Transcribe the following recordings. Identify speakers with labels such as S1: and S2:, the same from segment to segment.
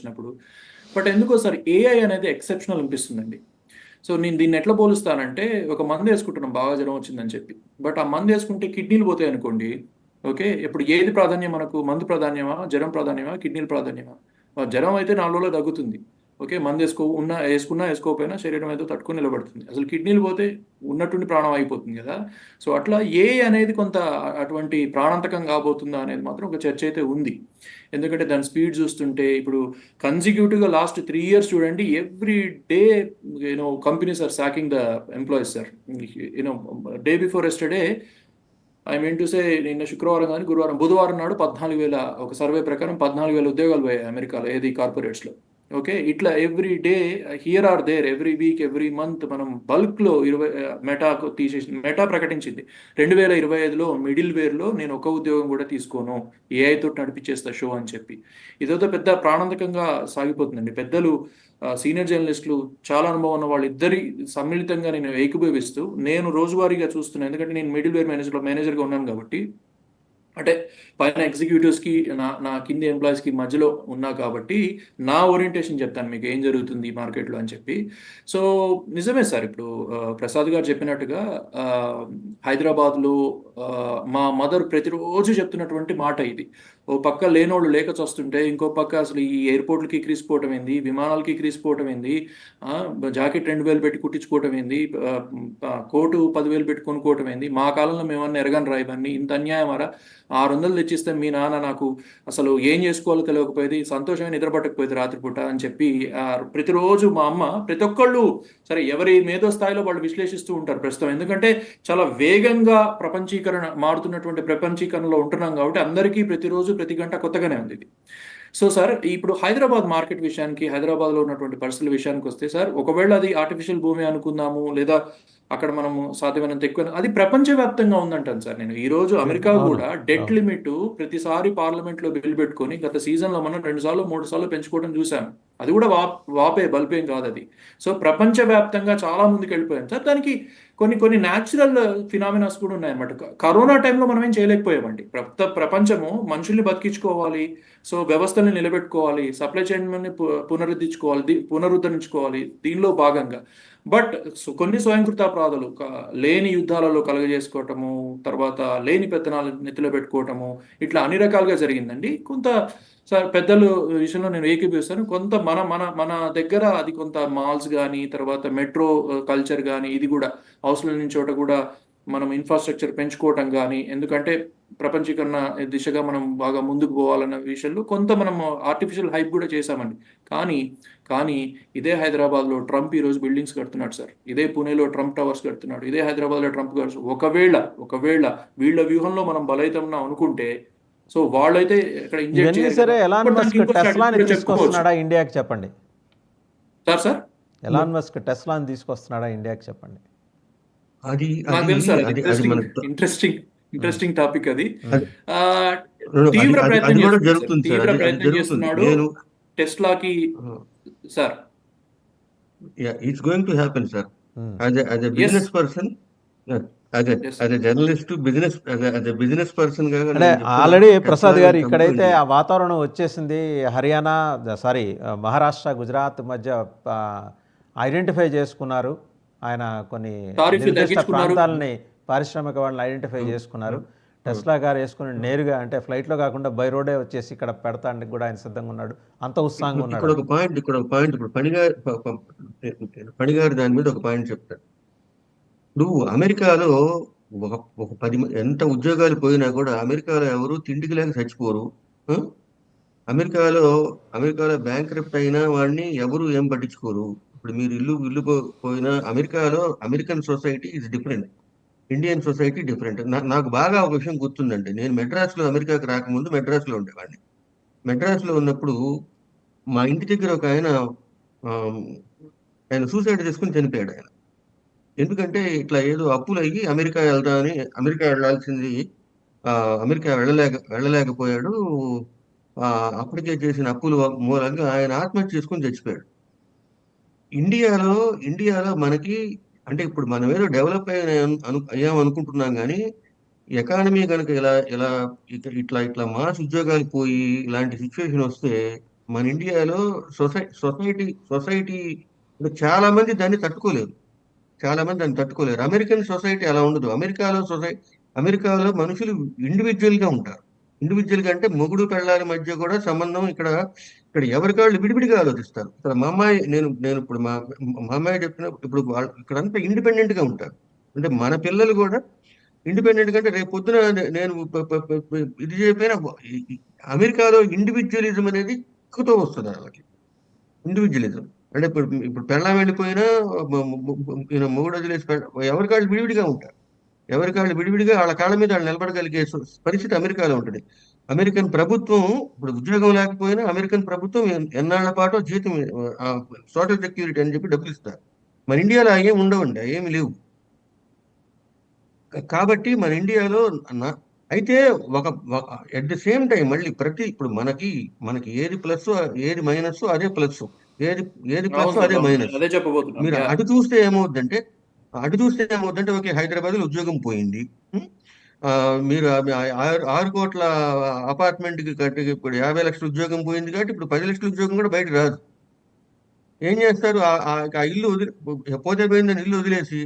S1: వచ్చినప్పుడు. బట్ ఎందుకో sir AI అనేది ఎక్సెప్షనల్ అనిపిస్తుందండి. సో నేను దీన్ని ఎట్లా పోలుస్తానంటే, ఒక మందు వేసుకుంటున్నాం బాగా జ్వరం వచ్చిందని చెప్పి. బట్ ఆ మందు వేసుకుంటే కిడ్నీలు పోతాయి అనుకోండి. ఓకే. ఇప్పుడు ఏది ప్రాధాన్యం మనకు? మందు ప్రాధాన్యమా? జ్వరం ప్రాధాన్యమా? కిడ్నీలు ప్రాధాన్యమా? జ్వరం అయితే 4 రోజుల్లో తగ్గుతుంది. ఓకే. మందు వేసుకున్నా వేసుకోకపోయినా శరీరం ఏదో తట్టుకొని నిలబడుతుంది. అసలు కిడ్నీలు పోతే ఉన్నట్టుండి ప్రాణం అయిపోతుంది కదా! సో అట్లా ఏఐ అనేది కొంత అటువంటి ప్రాణాంతకం కాబోతుందా అనేది మాత్రం ఒక చర్చ అయితే ఉంది. ఎందుకంటే దాని స్పీడ్ చూస్తుంటే ఇప్పుడు కన్సిక్యూటివ్‌గా లాస్ట్ 3 ఇయర్స్ చూడండి, every day companies are sacking the employees sir. Day before yesterday I mean to say నిన్న శుక్రవారం గాని, బుధవారం నాడు 14,000 ఒక సర్వే ప్రకారం 14,000 ఉద్యోగాలు పోయాయి అమెరికాలో. ఏది కార్పొరేట్స్‌లో. ఓకే. ఇట్లా every day here or there every week, every month మనం బల్క్‌లో మెటా ప్రకటించింది. 2025లో మిడిల్ వేర్‌లో నేను ఒక ఉద్యోగం కూడా తీసుకోను. ఏఐ తోటి నడిపించేస్తా షో అని చెప్పి. ఇదేదో పెద్ద ప్రాణాంతకంగా సాగిపోతుందండి. పెద్దలు సీనియర్ జర్నలిస్టులు, చాలా అనుభవం ఉన్న వాళ్ళిద్దరి సమ్మిళితంగా నేను ఏకీభవిస్తూ, నేను రోజువారీగా చూస్తున్నా. ఎందుకంటే నేను మిడిల్ వేర్ మేనేజర్‌గా ఉన్నాను కాబట్టి, అంటే పైన ఎగ్జిక్యూటివ్స్‌కి నా కింది ఎంప్లాయీస్‌కి మధ్యలో ఉన్నా కాబట్టి, నా ఓరియంటేషన్ చెప్తాను మీకు ఏం జరుగుతుంది మార్కెట్‌లో అని చెప్పి. సో నిజమే సార్. ఇప్పుడు ప్రసాద్ గారు చెప్పినట్టుగా హైదరాబాద్‌లో మా మదర్ ప్రతిరోజు చెప్తున్నటువంటి మాట ఇది. ఓ పక్క లేనోళ్ళు లేక చస్తుంటే, ఇంకో పక్క అసలు ఈ ఎయిర్‌పోర్ట్‌లకి ఎక్కిరిసిపోవటం ఏంది, విమానాలకి ఎక్కిరిసిపోవటం ఏంది, జాకెట్ 2,000 పెట్టి కుట్టించుకోవటం ఏంది, కోటు 10,000 పెట్టి కొనుక్కోవటం ఏంది, మా కాలంలో మేమన్నా ఎరగనిరా ఇవన్నీ, ఇంత అన్యాయమరా, 600 తెచ్చిస్తే మీ నాన్న నాకు అసలు ఏం చేసుకోవాలో తెలియకపోయేది, సంతోషమే నిద్ర పట్టకపోయేది రాత్రిపూట అని చెప్పి ప్రతిరోజు మా అమ్మ, ప్రతి ఒక్కళ్ళు సరే ఎవరి మేధో స్థాయిలో వాళ్ళు విశ్లేషిస్తూ ఉంటారు ప్రస్తుతం. ఎందుకంటే చాలా వేగంగా మారుతున్నటువంటి ప్రపంచీకరణలో ఉంటున్నాం కాబట్టి అందరికీ ప్రతిరోజు ప్రతి గంట కొత్తగానే ఉంది ఇది. సో సార్, ఇప్పుడు హైదరాబాద్ మార్కెట్ విషయానికి, హైదరాబాద్లో ఉన్నటువంటి పరిస్థితుల విషయానికి వస్తే సార్, ఒకవేళ అది ఆర్టిఫిషియల్ భూమి అనుకుందాము, లేదా అక్కడ మనము సాధ్యమైనంత ఎక్కువ, అది ప్రపంచవ్యాప్తంగా ఉందంటాను సార్ నేను. ఈ రోజు అమెరికా కూడా డెట్ లిమిట్ ప్రతిసారి పార్లమెంట్ లో బిల్ పెట్టుకొని గత సీజన్ లో మనం 2 సార్లు 3 సార్లు పెంచుకోవడం చూసాం. అది కూడా బల్పేం కాదు అది. సో ప్రపంచవ్యాప్తంగా చాలా ముందుకు వెళ్ళిపోయాం సార్. దానికి కొన్ని న్యాచురల్ ఫినామినాస్ కూడా ఉన్నాయన్నమాట. కరోనా టైంలో మనం ఏం చేయలేకపోయామండి. ప్రపంచము మనుషుల్ని బతికించుకోవాలి, సో వ్యవస్థల్ని నిలబెట్టుకోవాలి, సప్లై చైన్ పునరుద్ధరించుకోవాలి దీనిలో భాగంగా. బట్ కొన్ని స్వయంకృతాపరాధాలు, లేని యుద్ధాలలో కలగజేసుకోవటము, తర్వాత లేని పెత్తనాలు నెత్తిలో పెట్టుకోవటము, ఇట్లా అన్ని రకాలుగా జరిగిందండి. కొంత సార్ పెద్దలు విషయంలో నేను ఏకీభవిస్తాను. కొంత మన మన మన దగ్గర అది కొంత మాల్స్ కానీ, తర్వాత మెట్రో కల్చర్ కానీ, ఇది కూడా అవసరం లేని చోట కూడా మనం ఇన్ఫ్రాస్ట్రక్చర్ పెంచుకోవటం కానీ, ఎందుకంటే ప్రపంచీకరణ దిశగా మనం బాగా ముందుకు పోవాలన్న విషయంలో కొంత మనం ఆర్టిఫిషియల్ హైప్ కూడా చేశామండి. కానీ ఇదే హైదరాబాద్లో ట్రంప్ ఈరోజు బిల్డింగ్స్ కడుతున్నాడు సార్. ఇదే పూణేలో ట్రంప్ టవర్స్ కడుతున్నాడు. ఇదే హైదరాబాద్లో ట్రంప్ గారు ఒకవేళ వీళ్ళ వ్యూహంలో మనం బలైతున్నాం అనుకుంటే, సో వాళ్ళైతే ఇక్కడ ఇంజెక్ట్
S2: ఇవన్నీ సరే, ఎలాన్ మస్క్ టెస్లాని తీసుకొస్తున్నాడా ఇండియాకి చెప్పండి.
S1: సార్
S2: ఎలాన్ మస్క్ టెస్లాని తీసుకొస్తున్నాడా ఇండియాకి చెప్పండి.
S3: అది
S1: నాకు తెలుసు సార్.
S3: అది
S1: ఇంట్రెస్టింగ్ టాపిక్ అది.
S3: అది
S1: తీవ్ర
S3: అది
S1: ప్రయత్నం
S3: కూడా
S1: చేస్తున్నాడు సార్.
S3: జరుగుతుంది సార్.
S1: తీవ్ర
S3: అది
S1: ప్రయత్నం
S3: జరుగుతుంది.
S1: చేస్తున్నాడు
S3: నేను
S1: టెస్లాకి sir.
S3: It's going to happen sir. As a
S1: as
S3: business person, as a journalist, business person గా
S2: అంటే
S3: నేను చెప్తున్నా,
S2: ఆల్రెడీ
S3: టెస్లా
S2: ప్రసాద్ గారు
S3: కంపెనీ
S2: ఇక్కడైతే ఆ వాతావరణం వచ్చేసింది. హర్యానా మహారాష్ట్ర, గుజరాత్ మధ్య ఐడెంటిఫై చేసుకున్నారు. ఆయన కొన్ని
S1: టారిఫ్లు
S2: నిర్దిష్ట
S1: తగ్గించుకున్నారు.
S2: ప్రాంతాలని, పారిశ్రామిక వాళ్ళని ఐడెంటిఫై చేసుకున్నారు. టెస్లా గారు వేసుకుని నేరుగా, అంటే ఫ్లైట్లో కాకుండా బై రోడే వచ్చేసి ఇక్కడ పెడతానికి కూడా ఆయన సిద్ధంగా ఉన్నాడు. అంత ఉత్సాహంగా
S3: ఇక్కడ
S2: ఉన్నాడు.
S3: ఒక పాయింట్ ఇప్పుడు పనిగారి దాని మీద ఒక పాయింట్ చెప్తాను. ఇప్పుడు అమెరికాలో ఒక 10 ఎంత ఉద్యోగాలు పోయినా కూడా అమెరికాలో ఎవరు తిండికి లేక చచ్చిపోరు. ఆ? అమెరికాలో బ్యాంక్రప్ట్ అయినా వాడిని ఎవరు ఏం పట్టించుకోరు. ఇప్పుడు మీరు ఇల్లు పోయినా అమెరికాలో American society is different, Indian society different. నాకు బాగా ఒక విషయం గుర్తుందండి. నేను మెడ్రాస్లో అమెరికాకి రాకముందు మెడ్రాస్లో ఉండేవాడిని. మెడ్రాస్లో ఉన్నప్పుడు మా ఇంటి దగ్గర ఒక ఆయన సూసైడ్ చేసుకుని చనిపోయాడు ఆయన. ఎందుకంటే ఇట్లా ఏదో అప్పులు అయ్యి అమెరికా వెళ్ళాల్సింది, అమెరికా వెళ్ళలేకపోయాడు. అప్పటికే చేసిన అప్పుల మూలంగా ఆయన ఆత్మహత్య చేసుకుని చచ్చిపోయాడు. ఇండియాలో మనకి, అంటే ఇప్పుడు మనం ఏదో డెవలప్ అయ్యాం అనుకుంటున్నాం, కానీ ఎకానమీ కనుక ఇలా ఇట్లా మాస్ ఉద్యోగాలు పోయి ఇలాంటి సిచ్యువేషన్ వస్తే మన ఇండియాలో సొసైటీ చాలా మంది దాన్ని తట్టుకోలేరు. చాలా మంది దాన్ని తట్టుకోలేరు. అమెరికన్ సొసైటీ అలా ఉండదు. అమెరికాలో మనుషులు ఇండివిజువల్ గా ఉంటారు. ఇండివిజువల్ గా అంటే మొగుడు పెళ్ళాల మధ్య కూడా సంబంధం ఇక్కడ ఇక్కడ ఎవరికాళ్ళు విడివిడిగా ఆలోచిస్తారు. ఇక్కడ మా అమ్మాయి నేను ఇప్పుడు మా అమ్మాయి చెప్పిన ఇప్పుడు వాళ్ళు ఇక్కడంతా ఇండిపెండెంట్ గా ఉంటారు. అంటే మన పిల్లలు కూడా ఇండిపెండెంట్ గా అంటే రేపు పొద్దున నేను ఇది చెప్పిన అమెరికాలో ఇండివిజువలిజం అనేది ఎక్కువతో వస్తుంది వాళ్ళకి. ఇండివిజువలిజం అంటే ఇప్పుడు పెళ్ళాం వెళ్ళిపోయినా మొగుడు వదిలేసి ఎవరికాళ్ళు విడివిడిగా ఉంటారు. ఎవరికాళ్ళు విడివిడిగా వాళ్ళ కాళ్ళ మీద వాళ్ళు నిలబడగలిగే పరిస్థితి అమెరికాలో ఉంటుంది. అమెరికన్ ప్రభుత్వం ఇప్పుడు ఉద్యోగం లేకపోయినా అమెరికన్ ప్రభుత్వం ఎన్నాళ్ల పాటు జీతం సోషల్ సెక్యూరిటీ అని చెప్పి డబ్బులు ఇస్తారు. మన ఇండియాలో ఏమి ఉండవండి, ఏమి లేవు. కాబట్టి మన ఇండియాలో అయితే ఒక ఎట్ ది సేమ్ టైం మళ్ళీ ఇప్పుడు మనకి ఏది ప్లస్ ఏది మైనస్ అదే ప్లస్, ఏది ప్లస్ అదే మైనస్.
S1: అదే చెప్పబోతున్నాను.
S3: మీరు అటు చూస్తే ఏమవుద్దంటే ఓకే, హైదరాబాద్ లో ఉద్యోగం పోయింది. మీరు 6 కోట్ల అపార్ట్మెంట్ కి కట్టి ఇప్పుడు 50 లక్షల ఉద్యోగం పోయింది కాబట్టి ఇప్పుడు 10 లక్షల ఉద్యోగం కూడా బయట రాదు. ఏం చేస్తారు? ఆ ఇల్లు పోతే పోయిందని ఇల్లు వదిలేసి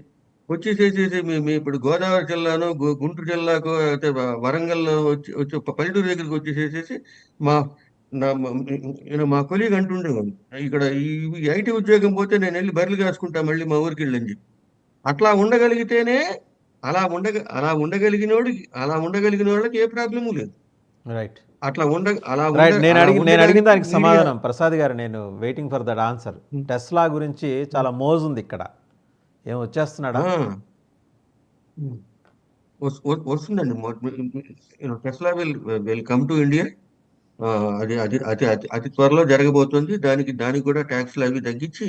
S3: వచ్చేసేసి మీ ఇప్పుడు గోదావరి జిల్లాను గుంటూరు జిల్లాకు అయితే వరంగల్లో వచ్చి పల్లెటూరు దగ్గరికి వచ్చేసేసి మా కొలీగ్ అంటుండేవాడు, ఇక్కడ ఈ ఐటీ ఉద్యోగం పోతే నేను వెళ్ళి బర్రెలు కాసుకుంటా మళ్ళీ మా ఊరికి వెళ్ళని చెప్పి. అట్లా ఉండగలిగితేనే అలా ఉండగలిగిన వాళ్ళకి ఏ ప్రాబ్లము లేదు.
S2: రైట్.
S3: అట్లా
S2: రైట్. నేను అడిగిన దానికి సమాధానం ప్రసాద్ గారు, నేను waiting for that answer. Tesla గురించి చాలా మోజు ఉంది ఇక్కడ, ఏం వచ్చేస్తున్నాడా?
S3: వస్తుందండి. Tesla will come to India. అది అది అతి అతి అతి త్వరలో జరగబోతుంది. దానికి కూడా ట్యాక్స్లు అవి తగ్గించి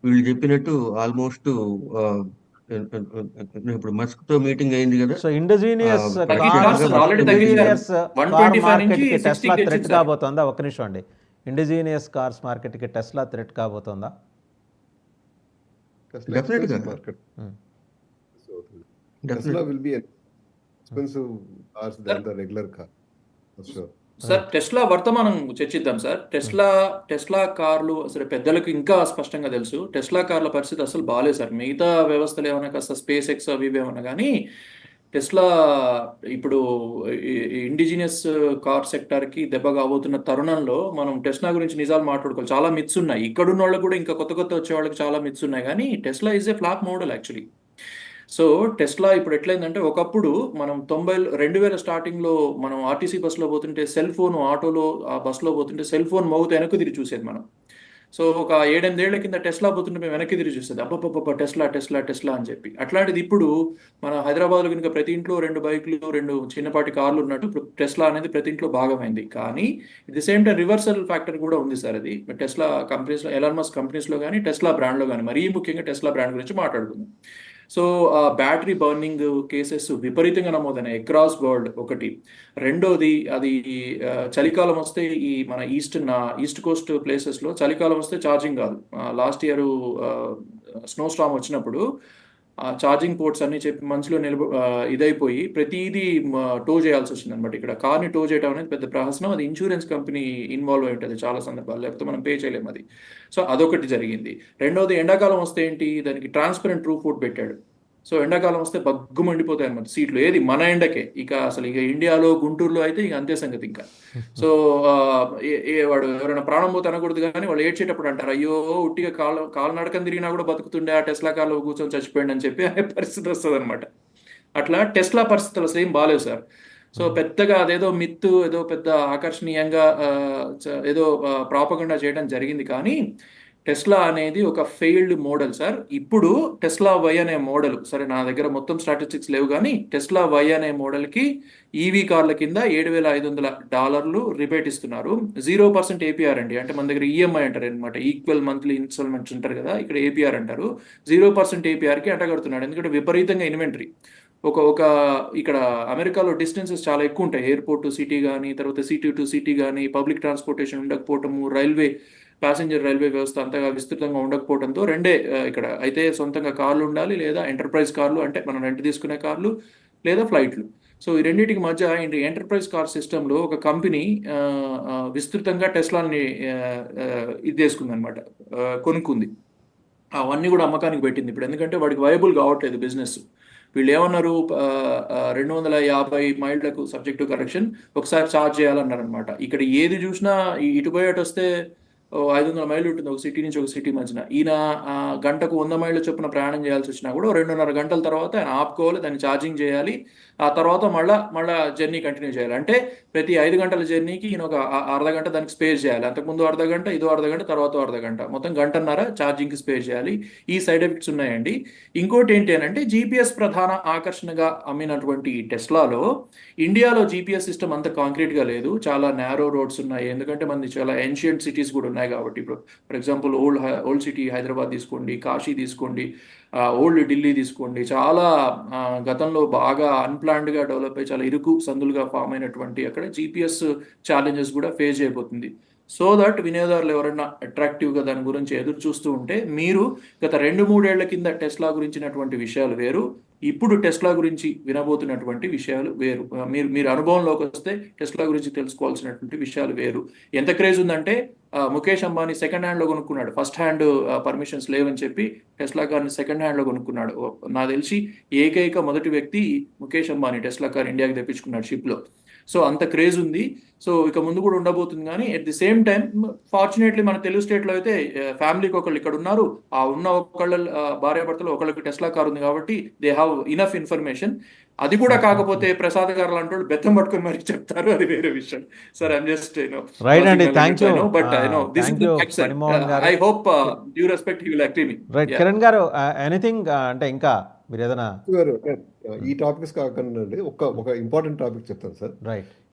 S3: వీళ్ళు చెప్పినట్టు ఆల్మోస్ట్ ఇప్పుడు మస్క్ తో మీటింగ్ అయింది కదా.
S2: సో ఇండిజినియస్ టెస్లా థ్రెట్ కాబోతుందా? ఒక్క నిమిషం అండి. ఇండిజినియస్ కార్స్ మార్కెట్ కి టెస్లా థ్రెట్ కాబోతుందా?
S3: డెఫినెట్గా
S4: Tesla will be an expensive cars than the regular car, for sure.
S1: Sir, Tesla వర్తమానం చర్చిద్దాం సార్. టెస్లా కార్లు అసలు పెద్దలకు ఇంకా స్పష్టంగా తెలుసు. టెస్లా కార్ల పరిస్థితి అసలు బాగాలేదు సార్. మిగతా వ్యవస్థలు ఏమన్నా కాస్త స్పేస్ ఎక్స్ అవి ఏమన్నా కానీ టెస్లా ఇప్పుడు ఇండిజినియస్ కార్ సెక్టార్కి దెబ్బ కాబోతున్న తరుణంలో మనం టెస్లా గురించి నిజాలు మాట్లాడుకోవాలి. చాలా మిత్స్ ఉన్నాయి. ఇక్కడున్న వాళ్ళకి కూడా ఇంకా కొత్త వచ్చే వాళ్ళకి చాలా మిత్స్ ఉన్నాయి. కానీ Tesla is a flop model actually. So Tesla ఇప్పుడు ఎట్లయిందంటే, ఒకప్పుడు మనం 2000 స్టార్టింగ్లో మనం ఆర్టీసీ బస్సులో పోతుంటే సెల్ ఫోన్, ఆటోలో ఆ బస్సులో పోతుంటే సెల్ ఫోన్ మోగుతూ వెనక్కి తిరిగి చూసేది మనం. సో ఒక 7-8 ఏళ్ల కింద టెస్లా పోతుంటే మేము వెనక్కి తిరిగి చూసేది, అబ్బబ్బబ్బ టెస్లా టెస్లా టెస్లా అని చెప్పి. అట్లాంటిది ఇప్పుడు మన హైదరాబాద్లో కనుక ప్రతి ఇంట్లో 2 బైకులు 2 చిన్నపాటి కార్లు ఉన్నట్టు ఇప్పుడు టెస్లా అనేది ప్రతి ఇంట్లో భాగమైంది. కానీ at the same time reversal factor కూడా ఉంది సార్. అది టెస్లా కంపెనీస్లో, ఎలాన్ మస్క్ కంపెనీస్లో కానీ టెస్లా బ్రాండ్లో కానీ, మరీ ముఖ్యంగా టెస్లా బ్రాండ్ గురించి మాట్లాడుకుందాం. సో బ్యాటరీ బర్నింగ్ కేసెస్ విపరీతంగా నమోదైనాయి అక్రాస్ వరల్డ్ ఒకటి. రెండోది, అది చలికాలం వస్తే ఈ మన ఈస్ట్ కోస్ట్ ప్లేసెస్లో చలికాలం వస్తే ఛార్జింగ్ కాదు. లాస్ట్ ఇయర్ స్నో స్టామ్ వచ్చినప్పుడు ఛార్జింగ్ పోర్ట్స్ అన్ని చెప్పి మంచులో ఇదైపోయి ప్రతిదీ టో చేయాల్సి వచ్చింది అనమాట. ఇక్కడ కార్ని టో చేయడం అనేది పెద్ద ప్రహసనం. అది ఇన్సూరెన్స్ కంపెనీ ఇన్వాల్వ్ అయి ఉంటుంది చాలా సందర్భాలు, లేకపోతే మనం పే చేయలేము అది. సో అదొకటి జరిగింది. రెండోది, ఎండాకాలం వస్తే ఏంటి, దానికి ట్రాన్స్పరెంట్ రూఫ్ ఫుడ్ పెట్టాడు. సో ఎండాకాలం వస్తే బగ్గు మండిపోతాయి అనమాట సీట్లు. ఏది మన ఎండకే, ఇక అసలు ఇక ఇండియాలో గుంటూరులో అయితే ఇక అంతే సంగతి ఇంకా. సో వాడు ఎవరైనా ప్రాణం పోతే అనకూడదు, కానీ వాళ్ళు ఏడ్చేటప్పుడు అంటారు, అయ్యో ఉట్టిగా కాలు నడకని తిరిగినా కూడా బతుకుతుండే, ఆ టెస్లా కార్లో కూర్చొని చచ్చిపోయింది అని చెప్పి అనే పరిస్థితి వస్తుంది అనమాట. అట్లా టెస్లా పరిస్థితులు అసలు ఏం బాగాలేవు సార్. సో పెద్దగా అదేదో మిత్తు, ఏదో పెద్ద ఆకర్షణీయంగా ఏదో ప్రాపగండా చేయడం జరిగింది. కానీ టెస్లా అనేది ఒక ఫెయిల్డ్ మోడల్ సార్. ఇప్పుడు టెస్లా వై అనే మోడల్, సరే నా దగ్గర మొత్తం స్టాటిస్టిక్స్ లేవు, కానీ టెస్లా వై అనే మోడల్కి ఈవీ కార్ల కింద $7,500 రిబేట్ ఇస్తున్నారు. 0% ఏపీఆర్ అండి. అంటే మన దగ్గర ఈఎంఐ అంటారు అనమాట, ఈక్వల్ మంత్లీ ఇన్స్టాల్మెంట్స్ అంటారు కదా, ఇక్కడ ఏపీఆర్ అంటారు. 0% ఏపీఆర్కి అంటగడుతున్నాడు. ఎందుకంటే విపరీతంగా ఇన్వెంటరీ. ఇక్కడ అమెరికాలో డిస్టెన్సెస్ చాలా ఎక్కువ ఉంటాయి. ఎయిర్పోర్ట్ టు సిటీ కానీ, తర్వాత సిటీ టు సిటీ కానీ, పబ్లిక్ ట్రాన్స్పోర్టేషన్ ఉండకపోవటము, ప్యాసింజర్ రైల్వే వ్యవస్థ అంతగా విస్తృతంగా ఉండకపోవడంతో ఇక్కడ అయితే సొంతంగా కార్లు ఉండాలి, లేదా ఎంటర్ప్రైజ్ కార్లు అంటే మనం రెంట్ తీసుకునే కార్లు, లేదా ఫ్లైట్లు. సో ఈ రెండింటికి మధ్య ఎంటర్ప్రైజ్ కార్ సిస్టంలో ఒక కంపెనీ విస్తృతంగా టెస్లాని ఇది చేసుకుంది అనమాట, కొనుక్కుంది. అవన్నీ కూడా అమ్మకానికి పెట్టింది ఇప్పుడు, ఎందుకంటే వాడికి వైబుల్ కావట్లేదు బిజినెస్. వీళ్ళు ఏమన్నారు, 250 మైళ్ళకు సబ్జెక్ట్ టు కరెక్షన్ ఒకసారి ఛార్జ్ చేయాలన్నారనమాట. ఇక్కడ ఏది చూసినా ఇటు పోయి అటు వస్తే 500 మైళ్ళు ఉంటుంది ఒక సిటీ నుంచి ఒక సిటీ మధ్యన. ఈయన గంటకు 100 మైళ్ళ చొప్పున ప్రయాణం చేయాల్సి వచ్చినా కూడా 2.5 గంటల తర్వాత ఆయన ఆపుకోవాలి, దాన్ని ఛార్జింగ్ చేయాలి, ఆ తర్వాత మళ్ళా జర్నీ కంటిన్యూ చేయాలి. అంటే ప్రతి 5 గంటల జర్నీకి ఈయన ఒక అర్ధగంట దానికి స్పేర్ చేయాలి. అంతకుముందు అర్ధగంట, ఇదో అర్ధగంట, తర్వాత అర్ధగంట, మొత్తం గంటన్నర ఛార్జింగ్కి స్పేర్ చేయాలి. ఈ సైడ్ ఎఫెక్ట్స్ ఉన్నాయండి. ఇంకోటి ఏంటి అని అంటే, జీపీఎస్ ప్రధాన ఆకర్షణగా అమ్మినటువంటి ఈ టెస్లాలో ఇండియాలో జీపీఎస్ సిస్టమ్ అంత కాంక్రీట్గా లేదు, చాలా నేరో రోడ్స్ ఉన్నాయి. ఎందుకంటే మనది చాలా ఏన్షియంట్ సిటీస్ కూడా ఉన్నాయి కాబట్టి. ఇప్పుడు for example old city Hyderabad తీసుకోండి, కాశీ తీసుకోండి, ఓల్డ్ ఢిల్లీ తీసుకోండి, చాలా గతంలో బాగా అన్ప్లాన్డ్గా డెవలప్ అయ్యి చాలా ఇరుకు సందులుగా ఫామ్ అయినటువంటి అక్కడ జీపీఎస్ ఛాలెంజెస్ కూడా ఫేస్ చేయబోతుంది. సో దట్ వినియోగదారులు ఎవరైనా అట్రాక్టివ్గా దాని గురించి ఎదురు చూస్తూ ఉంటే, మీరు గత 2-3 ఏళ్ల కింద టెస్లా గురించినటువంటి విషయాలు వేరు, ఇప్పుడు టెస్లా గురించి వినబోతున్నటువంటి విషయాలు వేరు. మీరు అనుభవంలోకి వస్తే టెస్లా గురించి తెలుసుకోవాల్సినటువంటి విషయాలు వేరు. ఎంత క్రేజ్ ఉందంటే, ముఖేష్ అంబానీ సెకండ్ హ్యాండ్లో కొనుక్కున్నాడు, ఫస్ట్ హ్యాండ్ పర్మిషన్స్ లేవని చెప్పి టెస్లా కార్ని సెకండ్ హ్యాండ్లో కొనుక్కున్నాడు. నాకు తెలిసి ఏకైక మొదటి వ్యక్తి ముఖేష్ అంబానీ టెస్లా కార్ ఇండియాకి తెప్పించుకున్నాడు షిప్లో. సో అంత క్రేజ్ ఉంది. సో ఇక ముందు కూడా ఉండబోతుంది. కానీ at the same time fortunately మన తెలుగు స్టేట్లో అయితే ఫ్యామిలీకి ఒకళ్ళు ఇక్కడ ఉన్నారు, ఆ ఉన్న ఒకళ్ళ భార్యాభర్తలు ఒకళ్ళకి టెస్లా కార్ ఉంది కాబట్టి దే హ్యావ్ ఇనఫ్ ఇన్ఫర్మేషన్. అది కూడా కాకపోతే ప్రసాద్ గారు లాంటి వాళ్ళు బెత్తం పట్టుకొని మరి చెప్తారు, అది వేరే విషయం. సార్ ఐఎమ్ జస్ట్
S2: రైట్ అండి, thank you,
S1: but this is the fact sir. I hope due respect he will agree me.
S2: Right Kiran గారు, ఎనీథింగ్ అంటే ఇంకా మీరు ఏదైనా
S4: ఈ టాపిక్స్ కాకుండా ఒక ఇంపార్టెంట్ టాపిక్ చెప్తాను సార్.
S2: రైట్